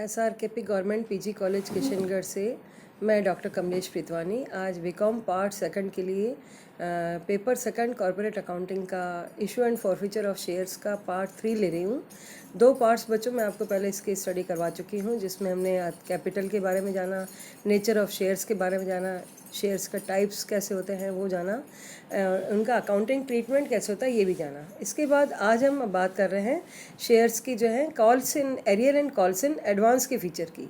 SRKP government PG college Kishangarh से मैं doctor Kamlesh प्रीतवानी आज बीकॉम पार्ट सेकंड के लिए पेपर सेकंड कॉर्पोरेट अकाउंटिंग का issue and forfeiture of shares का पार्ट 3 ले रही हूँ। 2 पार्ट्स बच्चों मैं आपको पहले इसकी स्टडी करवा चुकी हूँ, जिसमें हमने कैपिटल के बारे में जाना, नेचर ऑफ शेयर्स के बारे में जाना, शेयर्स का टाइप्स कैसे होते हैं वो जाना, उनका अकाउंटिंग ट्रीटमेंट कैसे होता है ये भी जाना। इसके बाद आज हम बात कर रहे हैं शेयर्स की जो है calls in arrear and calls in advance के फीचर की।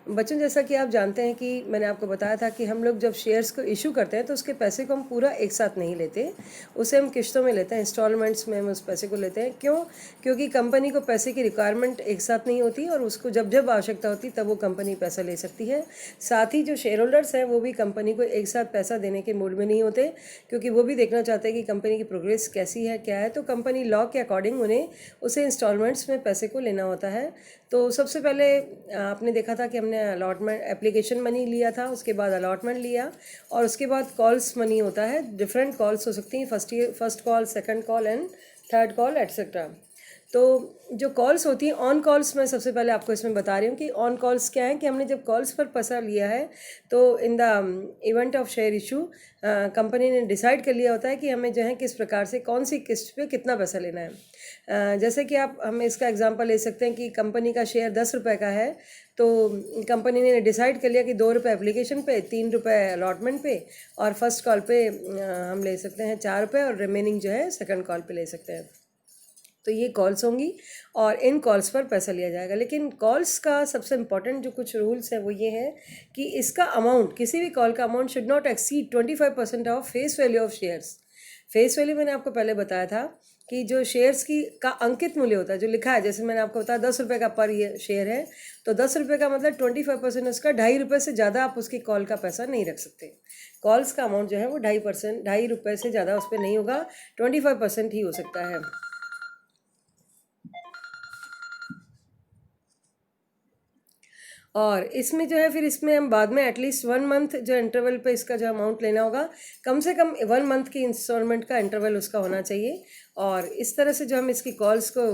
बच्चों, जैसा कि आप जानते हैं कि मैंने आपको बताया था कि हम लोग जब शेयर्स को इशू करते हैं तो उसके पैसे को हम पूरा एक साथ नहीं लेते, उसे हम किश्तों में लेते हैं, इंस्टॉलमेंट्स में हम उस पैसे को लेते हैं। क्यों? क्योंकि कंपनी को पैसे की रिक्वायरमेंट एक साथ नहीं होती और उसको जब जब आवश्यकता होती तब वो कंपनी पैसा ले सकती है। साथ ही जो शेयर होल्डर्स हैं वो भी कंपनी को एक साथ पैसा देने के मूड में नहीं होते, क्योंकि वो भी देखना चाहते हैं कि कंपनी की प्रोग्रेस कैसी है, क्या है। तो कंपनी लॉ के अकॉर्डिंग उन्हें उसे इंस्टॉलमेंट्स में पैसे को लेना होता है। तो सबसे पहले आपने देखा था कि हमने अलॉटमेंट एप्लीकेशन मनी लिया था, उसके बाद अलॉटमेंट लिया और उसके बाद कॉल्स मनी होता है। डिफरेंट कॉल्स हो सकती हैं, first call, second call and third call etcetera. तो जो कॉल्स होती हैं ऑन कॉल्स, मैं सबसे पहले आपको इसमें बता रही हूँ कि ऑन कॉल्स क्या है। कि हमने जब कॉल्स पर पैसा लिया है तो in the event of share issue company ने डिसाइड कर लिया होता है कि हमें जो है किस प्रकार से कौन सी किस्त पे कितना पैसा लेना है। जैसे कि आप हम इसका एग्जांपल ले सकते हैं कि कंपनी का शेयर 10 रुपये का है, तो कंपनी ने डिसाइड कर लिया कि 2 रुपये एप्लीकेशन पे, 3 रुपये अलॉटमेंट पे और फर्स्ट कॉल पे हम ले सकते हैं 4 रुपये और रिमेनिंग जो है सेकंड कॉल पे ले सकते हैं। तो ये कॉल्स होंगी और इन कॉल्स पर पैसा लिया जाएगा। लेकिन कॉल्स का सबसे इम्पॉर्टेंट जो कुछ रूल्स हैं वो ये है कि इसका अमाउंट, किसी भी कॉल का amount should not exceed 25% of face value of shares. Face value मैंने आपको पहले बताया था कि जो शेयर्स की का अंकित मूल्य होता है, जो लिखा है, जैसे मैंने आपको बताया 10 रुपये का पर ये शेयर है, तो 10 रुपये का मतलब 25% उसका 2.5 रुपये से ज़्यादा आप उसकी कॉल का पैसा नहीं रख सकते। कॉल्स का अमाउंट जो है वो 2.5 रुपये से ज़्यादा उस पर नहीं होगा, 25% ही हो सकता है। और इसमें जो है फिर इसमें हम बाद में एटलीस्ट 1 मंथ जो इंटरवल पे इसका जो अमाउंट लेना होगा, कम से कम 1 मंथ की इंस्टॉलमेंट का इंटरवल उसका होना चाहिए। और इस तरह से जो हम इसकी कॉल्स को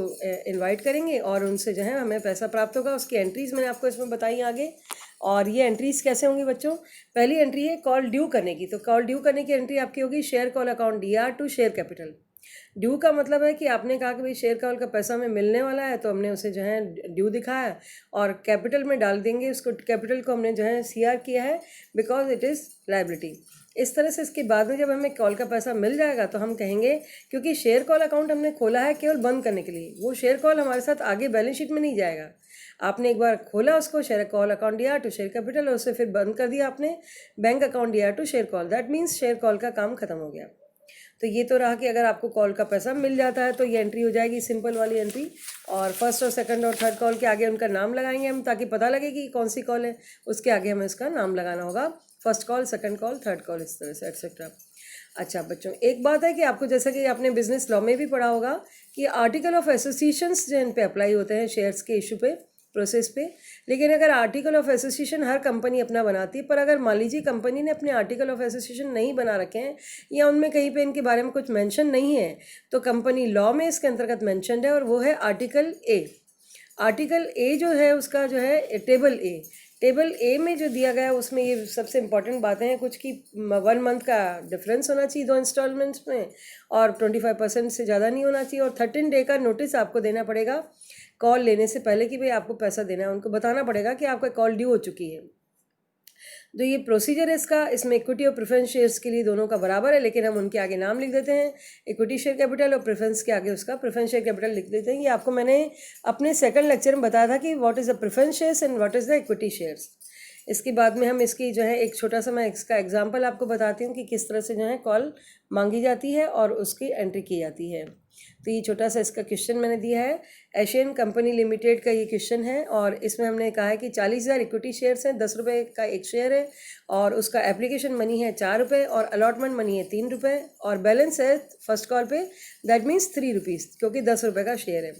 इनवाइट करेंगे और उनसे जो है हमें पैसा प्राप्त होगा। उसकी एंट्रीज़ मैंने आपको इसमें बताई आगे। और ये एंट्रीज़ कैसे होंगी बच्चों? पहली एंट्री है कॉल ड्यू करने की। तो कॉल ड्यू करने की एंट्री आपकी होगी share call account DR to share capital. Due का मतलब है कि आपने कहा कि भाई शेयर कॉल का पैसा हमें मिलने वाला है, तो हमने उसे जो है ड्यू दिखाया और कैपिटल में डाल देंगे उसको। कैपिटल को हमने जो है CR किया है बिकॉज इट इज़ लायबिलिटी। इस तरह से इसके बाद में जब हमें कॉल का पैसा मिल जाएगा तो हम कहेंगे, क्योंकि शेयर कॉल अकाउंट हमने खोला है केवल बंद करने के लिए, वो शेयर कॉल हमारे साथ आगे बैलेंस शीट में नहीं जाएगा। आपने एक बार खोला उसको, share call account DR to share capital, और उसे फिर बंद कर दिया आपने bank account DR to share call. That means share call का काम खत्म हो गया। तो ये तो रहा कि अगर आपको कॉल का पैसा मिल जाता है तो ये एंट्री हो जाएगी, सिंपल वाली एंट्री। और फर्स्ट और सेकंड और थर्ड कॉल के आगे उनका नाम लगाएंगे हम, ताकि पता लगे कि कौन सी कॉल है। उसके आगे हमें इसका नाम लगाना होगा, first call, second call, third call, इस तरह से एटसेट्रा। अच्छा बच्चों, एक बात है कि आपको, जैसा कि आपने बिजनेस लॉ में भी पढ़ा होगा, कि आर्टिकल ऑफ एसोसिएशंस जो इन पे अप्लाई होते हैं शेयर्स के इशू पे, प्रोसेस पे। लेकिन अगर article of association her company अपना बनाती है, पर अगर मान लीजिए कंपनी ने अपने आर्टिकल ऑफ एसोसिएशन नहीं बना रखे हैं या उनमें कहीं पे इनके बारे में कुछ मेंशन नहीं है, तो कंपनी लॉ में इसके अंतर्गत मेंशनड है और वो है आर्टिकल A। आर्टिकल A जो है उसका जो है टेबल A में जो दिया गया है उसमें ये सबसे इंपॉर्टेंट बातें हैं कुछ, कि 1 मंथ का डिफरेंस होना चाहिए 2 इंस्टॉलमेंट्स में और 25% से ज़्यादा नहीं होना चाहिए और 13 डे का नोटिस आपको देना पड़ेगा कॉल लेने से पहले कि भाई आपको पैसा देना है। उनको बताना पड़ेगा कि आपका कॉल ड्यू हो चुकी है। तो ये प्रोसीजर है इसका। इसमें इक्विटी और प्रेफरेंस शेयर्स के लिए दोनों का बराबर है, लेकिन हम उनके आगे नाम लिख देते हैं, इक्विटी शेयर कैपिटल, और प्रेफरेंस के आगे उसका प्रेफरेंस शेयर कैपिटल लिख देते हैं। ये आपको मैंने अपने सेकंड लेक्चर में बताया था कि what is the preference shares and what is the equity shares. इसके बाद में हम इसकी जो है एक छोटा सा मैं इसका एग्जांपल आपको बताती हूँ कि किस तरह से जो है कॉल मांगी जाती है और उसकी एंट्री की जाती है। तो ये छोटा सा इसका क्वेश्चन मैंने दिया है, एशियन कंपनी लिमिटेड का ये क्वेश्चन है। और इसमें हमने कहा है कि 40,000 इक्विटी शेयर्स हैं, 10 रुपये का एक शेयर है और उसका एप्लीकेशन मनी है 4 रुपये और अलॉटमेंट मनी है 3 रुपये और बैलेंस है फर्स्ट कॉल पे, दैट मीन्स 3 रुपीज़, क्योंकि 10 रुपये का शेयर है।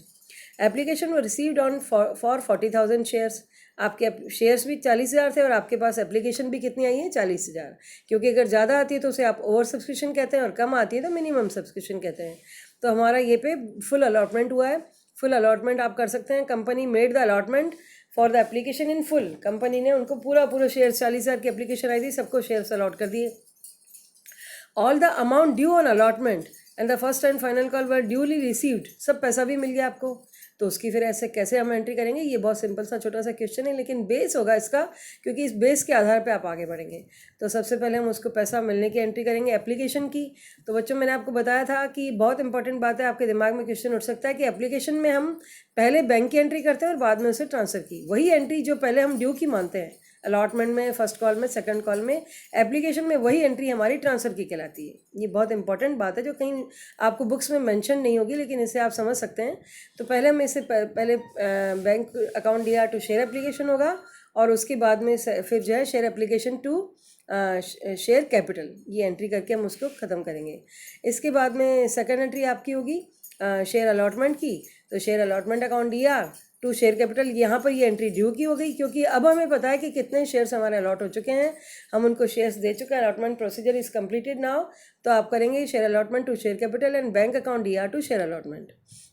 एप्लीकेशन वो रिसीव्ड ऑन फॉर 40,000 शेयर्स। आपके शेयर्स भी 40,000 थे और आपके पास एप्लीकेशन भी कितनी आई है 40,000, क्योंकि अगर ज़्यादा आती है तो उसे आप ओवर सब्सक्रिप्शन कहते हैं और कम आती है तो मिनिमम सब्सक्रिप्शन कहते हैं। तो हमारा ये पे फुल अलॉटमेंट हुआ है फुल अलॉटमेंट आप कर सकते हैं। Company made the allotment for the application in full, company ने उनको पूरा शेयर 40,000 की एप्लीकेशन आई थी, सबको शेयर्स अलॉट कर दिए। All the amount due on allotment and the first and final call were duly received, सब पैसा भी मिल गया आपको। तो उसकी फिर ऐसे कैसे हम एंट्री करेंगे, ये बहुत सिंपल सा छोटा सा क्वेश्चन है, लेकिन बेस होगा इसका, क्योंकि इस बेस के आधार पे आप आगे बढ़ेंगे। तो सबसे पहले हम उसको पैसा मिलने की एंट्री करेंगे एप्लीकेशन की। तो बच्चों मैंने आपको बताया था कि बहुत इंपॉर्टेंट बात है, आपके दिमाग में क्वेश्चन उठ सकता है कि एप्लीकेशन में हम पहले बैंक की एंट्री करते हैं और बाद में उसे ट्रांसफ़र की, वही एंट्री जो पहले हम ड्यू की मानते हैं अलॉटमेंट में, फर्स्ट कॉल में, सेकंड कॉल में, एप्लीकेशन में वही एंट्री हमारी ट्रांसफ़र की कहलाती है। ये बहुत इंपॉर्टेंट बात है जो कहीं आपको बुक्स में मेंशन नहीं होगी, लेकिन इसे आप समझ सकते हैं। तो पहले हम इसे पहले बैंक अकाउंट दिया टू शेयर एप्लीकेशन होगा, और उसके बाद में फिर जो है share application to share capital, ये एंट्री करके हम उसको ख़त्म करेंगे। इसके बाद में सेकंड एंट्री आपकी होगी शेयर अलॉटमेंट की। तो शेयर अलॉटमेंट अकाउंट दिया टू शेयर कैपिटल, यहाँ पर ये एंट्री ड्यू की हो गई, क्योंकि अब हमें पता है कि कितने शेयर्स हमारे अलॉट हो चुके हैं, हम उनको शेयर्स दे चुके हैं। Allotment procedure is completed now. तो आप करेंगे share allotment to share capital and bank account दिया टू शेयर अलॉटमेंट।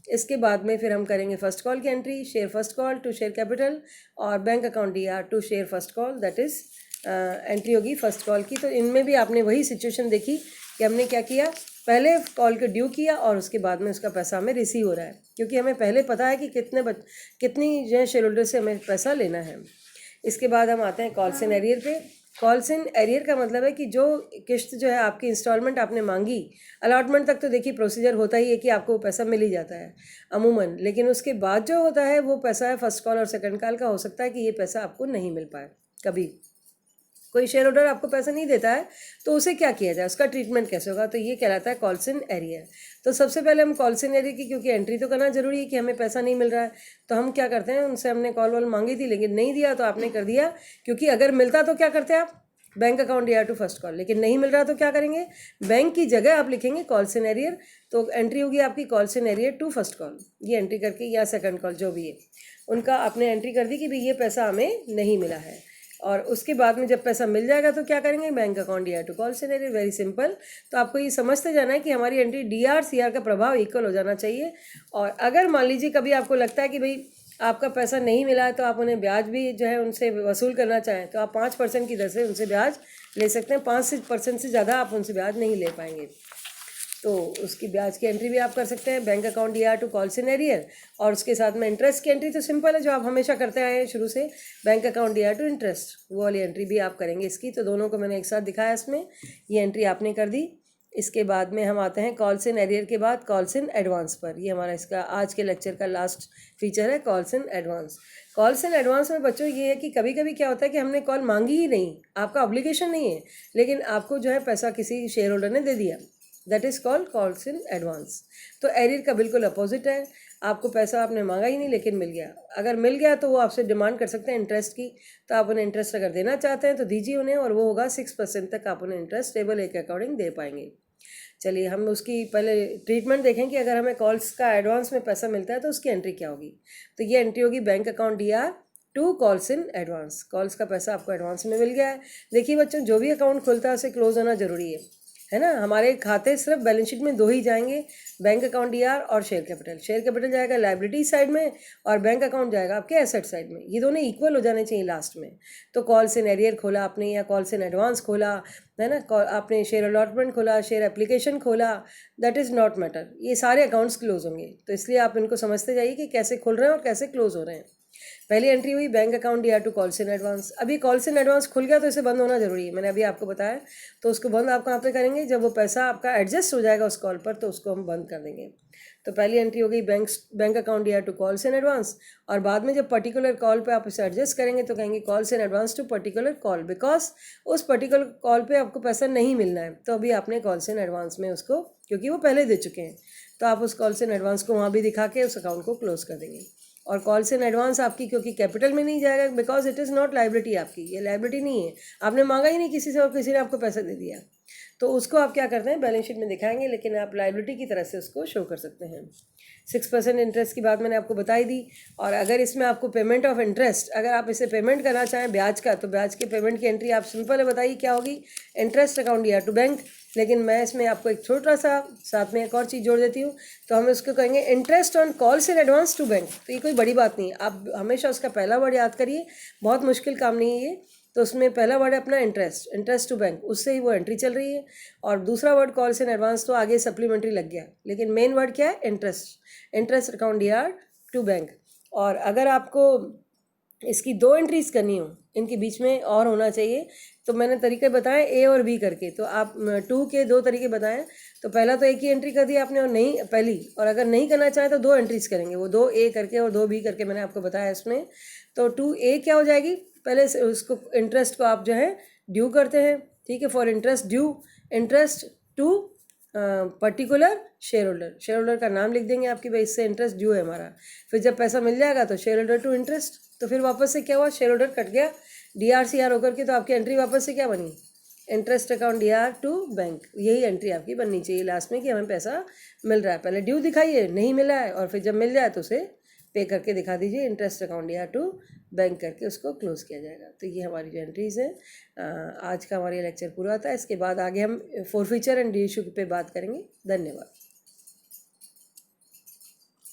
इसके बाद में फिर हम करेंगे फर्स्ट कॉल की entry, share first call to share capital और बैंक अकाउंट दिया to share first call, that is entry होगी फर्स्ट कॉल की। तो इनमें भी आपने वही सिचुएशन देखी कि हमने क्या किया, पहले कॉल को ड्यू किया और उसके बाद में उसका पैसा हमें रिसीव हो रहा है, क्योंकि हमें पहले पता है कि कितनी जो है शेयर होल्डर से हमें पैसा लेना है। इसके बाद हम आते हैं कॉल्स इन एरियर पे। कॉल्स इन एरियर का मतलब है कि जो किस्त जो है आपकी इंस्टॉलमेंट आपने मांगी, अलॉटमेंट तक तो देखिए प्रोसीजर होता ही है कि आपको पैसा मिल ही जाता है अमूमन, लेकिन उसके बाद जो होता है वो पैसा है फर्स्ट कॉल और सेकंड कॉल का। हो सकता है कि ये पैसा आपको नहीं मिल पाए, कभी कोई शेयर होल्डर आपको पैसा नहीं देता है, तो उसे क्या किया जाए, उसका ट्रीटमेंट कैसे होगा, तो ये कहलाता है कॉल्स इन एरियर। तो सबसे पहले हम कॉल्स इन एरियर की, क्योंकि एंट्री तो करना जरूरी है कि हमें पैसा नहीं मिल रहा है, तो हम क्या करते हैं, उनसे हमने कॉल वॉल मांगी थी लेकिन नहीं दिया, तो आपने कर दिया, क्योंकि अगर मिलता तो क्या करते आप, बैंक अकाउंट दिया टू फर्स्ट कॉल, लेकिन नहीं मिल रहा तो क्या करेंगे, बैंक की जगह आप लिखेंगे कॉल्स इन एरियर। तो एंट्री होगी आपकी calls in arrear to first call, ये एंट्री करके, या सेकंड कॉल जो भी है उनका आपने एंट्री कर दी कि भाई ये पैसा हमें नहीं मिला है। और उसके बाद में जब पैसा मिल जाएगा तो क्या करेंगे, बैंक अकाउंट दिया to calls in arrear, very simple. तो आपको ये समझते जाना है कि हमारी एंट्री डीआर सीआर का प्रभाव इक्वल हो जाना चाहिए। और अगर मान लीजिए कभी आपको लगता है कि भाई आपका पैसा नहीं मिला है, तो आप उन्हें ब्याज भी जो है उनसे वसूल करना चाहें तो आप 5% की दर से उनसे ब्याज ले सकते हैं। 5% से ज़्यादा आप उनसे ब्याज नहीं ले पाएंगे, तो उसकी ब्याज की एंट्री भी आप कर सकते हैं, बैंक अकाउंट दिया टू कॉल्स इन एरियर। और उसके साथ में इंटरेस्ट की एंट्री तो सिंपल है, जो आप हमेशा करते आए हैं शुरू से, बैंक अकाउंट दिया टू इंटरेस्ट, वो वाली एंट्री भी आप करेंगे इसकी। तो दोनों को मैंने एक साथ दिखाया इसमें, ये एंट्री आपने कर दी। इसके बाद में हम आते हैं कॉल्स इन एरियर के बाद कॉल्स इन एडवांस पर। ये हमारा इसका आज के लेक्चर का लास्ट फीचर है, calls in advance. Calls in advance में बच्चों ये है कि कभी कभी क्या होता है कि हमने कॉल मांगी ही नहीं, आपका ऑब्लिगेशन नहीं है, लेकिन आपको जो है पैसा किसी शेयर होल्डर ने दे दिया, that is called calls in advance. तो एरियर का बिल्कुल अपोजिट है, आपको पैसा आपने मांगा ही नहीं लेकिन मिल गया। अगर मिल गया तो वो आपसे डिमांड कर सकते हैं इंटरेस्ट की, तो आप उन्हें इंटरेस्ट अगर देना चाहते हैं तो दीजिए उन्हें, और वो होगा 6% तक आप उन्हें इंटरेस्ट टेबल ए के अकॉर्डिंग दे पाएंगे। चलिए हम उसकी पहले ट्रीटमेंट देखें कि अगर हमें कॉल्स का एडवांस में पैसा मिलता है तो उसकी एंट्री क्या होगी। तो ये एंट्री होगी बैंक अकाउंट दिया to calls in advance. Calls का पैसा आपको एडवांस में मिल गया है। देखिए बच्चों, जो भी अकाउंट खुलता है उसे क्लोज होना जरूरी है ना। हमारे खाते सिर्फ बैलेंस शीट में दो ही जाएंगे, बैंक अकाउंट डीआर और शेयर कैपिटल। शेयर कैपिटल जाएगा लायबिलिटी साइड में और बैंक अकाउंट जाएगा आपके एसेट साइड में। ये दोनों इक्वल हो जाने चाहिए लास्ट में। तो कॉल्स इन एरियर खोला आपने या कॉल्स इन एडवांस खोला है ना, आपने शेयर अलॉटमेंट खोला, शेयर एप्लीकेशन खोला, दैट इज़ नॉट मैटर, ये सारे अकाउंट्स क्लोज होंगे। तो इसलिए आप इनको समझते जाइए कि कैसे खुल रहे हैं और कैसे क्लोज हो रहे हैं। पहली एंट्री हुई बैंक अकाउंट दिया टू कॉल्स इन एडवांस। अभी कॉल्स इन एडवांस खुल गया तो इसे बंद होना जरूरी है, मैंने अभी आपको बताया। तो उसको बंद आप कहाँ पे करेंगे, जब वो पैसा आपका एडजस्ट हो जाएगा उस कॉल पर तो उसको हम बंद कर देंगे। तो पहली एंट्री हो गई बैंक अकाउंट दिया टू कॉल्स इन एडवांस, और बाद में जब पर्टिकुलर कॉल पे आप इसे एडजस्ट करेंगे तो कहेंगे calls in advance to particular call, because उस पर्टिकुलर कॉल पे आपको पैसा नहीं मिलना है, तो अभी आपने कॉल्स इन एडवांस में उसको, क्योंकि वो पहले दे चुके हैं, तो आप उस कॉल्स इन एडवांस को वहाँ भी दिखा के उस अकाउंट को क्लोज कर देंगे। और कॉल्स इन एडवांस आपकी क्योंकि कैपिटल में नहीं जाएगा, because it is not liability, आपकी ये लाइबिलिटी नहीं है, आपने मांगा ही नहीं किसी से और किसी ने आपको पैसा दे दिया, तो उसको आप क्या करते हैं बैलेंस शीट में दिखाएंगे, लेकिन आप लाइबिलिटी की तरह से उसको शो कर सकते हैं। 6% इंटरेस्ट की बात मैंने आपको बताई दी। और अगर इसमें आपको पेमेंट ऑफ इंटरेस्ट, अगर आप इसे पेमेंट करना चाहें ब्याज का, तो ब्याज के पेमेंट की एंट्री आप सिंपल है, बताइए क्या होगी, इंटरेस्ट अकाउंट दिया टू बैंक लेकिन मैं इसमें आपको एक छोटा सा साथ में एक और चीज़ जोड़ देती हूँ। तो हम उसको कहेंगे interest on calls in advance to bank. तो ये कोई बड़ी बात नहीं है, आप हमेशा उसका पहला वर्ड याद करिए, बहुत मुश्किल काम नहीं है ये। तो उसमें पहला वर्ड है अपना इंटरेस्ट, इंटरेस्ट टू बैंक, उससे ही वो एंट्री चल रही है। और दूसरा वर्ड कॉल्स इन एडवांस तो आगे सप्लीमेंट्री लग गया, लेकिन मेन वर्ड क्या है? Interest, interest account DR to bank. और अगर आपको इसकी 2 एंट्रीज करनी हो, इनके बीच में और होना चाहिए, तो मैंने तरीके बताए A और B करके। तो आप 2 के 2 तरीके बताएं। तो पहला तो एक ही एंट्री कर दी आपने, और नहीं पहली, और अगर नहीं करना चाहे तो 2 एंट्रीज करेंगे, वो 2A करके और 2B करके मैंने आपको बताया इसमें। तो 2A क्या हो जाएगी? पहले से उसको इंटरेस्ट को आप जो है ड्यू करते हैं, ठीक है, for interest due, interest to particular shareholder, shareholder का नाम लिख देंगे आपकी, भाई इससे इंटरेस्ट ड्यू है हमारा। फिर जब पैसा मिल जाएगा तो शेयर होल्डर टू इंटरेस्ट, तो फिर वापस से क्या हुआ? शेयर होल्डर कट गया DRCR होकर के, तो आपकी एंट्री वापस से क्या बनी? Interest account DR to bank. यही एंट्री आपकी बननी चाहिए लास्ट में कि हमें पैसा मिल रहा है। पहले ड्यू दिखाइए, नहीं मिला है, और फिर जब मिल जाए तो उसे पे करके दिखा दीजिए, interest account DR to bank करके उसको क्लोज किया जाएगा। तो ये हमारी जो एंट्रीज़ हैं। आज का हमारा लेक्चर पूरा होता है। इसके बाद आगे हम फॉरफीचर एंड डी इशू पे बात करेंगे। धन्यवाद।